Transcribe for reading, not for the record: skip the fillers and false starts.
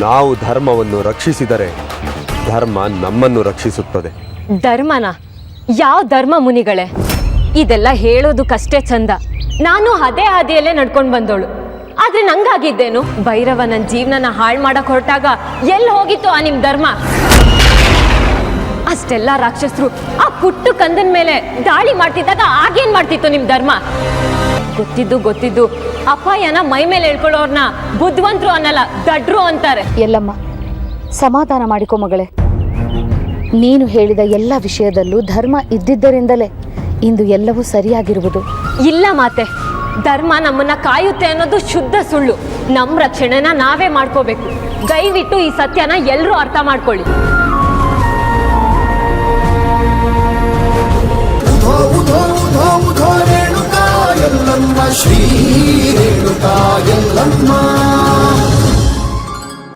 ನಾವು ಧರ್ಮವನ್ನು ರಕ್ಷಿಸಿದರೆ ಧರ್ಮ ನಮ್ಮನ್ನು ರಕ್ಷಿಸುತ್ತದೆ. ಧರ್ಮನ? ಯಾವ ಧರ್ಮ ಮುನಿಗಳೇ? ಇದೆಲ್ಲ ಹೇಳೋದಕ್ಕಷ್ಟೇ ಚಂದ. ನಾನು ಅದೇ ಹಾದಿಯಲ್ಲೇ ನಡ್ಕೊಂಡು ಬಂದೋಳು. ಆದ್ರೆ ನಂಗಾಗಿದ್ದೇನು? ಭೈರವ ನನ್ನ ಜೀವನನ ಹಾಳು ಮಾಡಕ್ ಹೊರಟಾಗ ಎಲ್ಲಿ ಹೋಗಿತ್ತು ಆ ನಿಮ್ ಧರ್ಮ? ಅಷ್ಟೆಲ್ಲ ರಾಕ್ಷಸರು ಆ ಪುಟ್ಟು ಕಂದನ್ ಮೇಲೆ ದಾಳಿ ಮಾಡ್ತಿದ್ದಾಗ ಆಗೇನ್ ಮಾಡ್ತಿತ್ತು ನಿಮ್ ಧರ್ಮ? ಗೊತ್ತಿದ್ದು ಅಪಾಯನ ಮೈ ಮೇಲೆ ಹೇಳ್ಕೊಳ್ಳೋರ್ನ ಬುದ್ಧಿವಂತರು ಅನ್ನಲ್ಲ, ದಡ್ರು ಅಂತಾರೆ. ಎಲ್ಲಮ್ಮ, ಸಮಾಧಾನ ಮಾಡಿಕೊ ಮಗಳೇ. ನೀನು ಹೇಳಿದ ಎಲ್ಲ ವಿಷಯದಲ್ಲೂ ಧರ್ಮ ಇದ್ದಿದ್ದರಿಂದಲೇ ಇಂದು ಎಲ್ಲವೂ ಸರಿಯಾಗಿರುವುದು. ಇಲ್ಲ ಮಾತೆ, ಧರ್ಮ ನಮ್ಮನ್ನ ಕಾಯುತ್ತೆ ಅನ್ನೋದು ಶುದ್ಧ ಸುಳ್ಳು. ನಮ್ಮ ರಕ್ಷಣೆನ ನಾವೇ ಮಾಡ್ಕೋಬೇಕು. ದಯವಿಟ್ಟು ಈ ಸತ್ಯನ ಎಲ್ಲರೂ ಅರ್ಥ ಮಾಡ್ಕೊಳ್ಳಿ. ರೇಣುಕಾ ಎಲ್ಲಮ್ಮ, ಶ್ರೀ ರೇಣುಕಾ ಎಲ್ಲಮ್ಮ.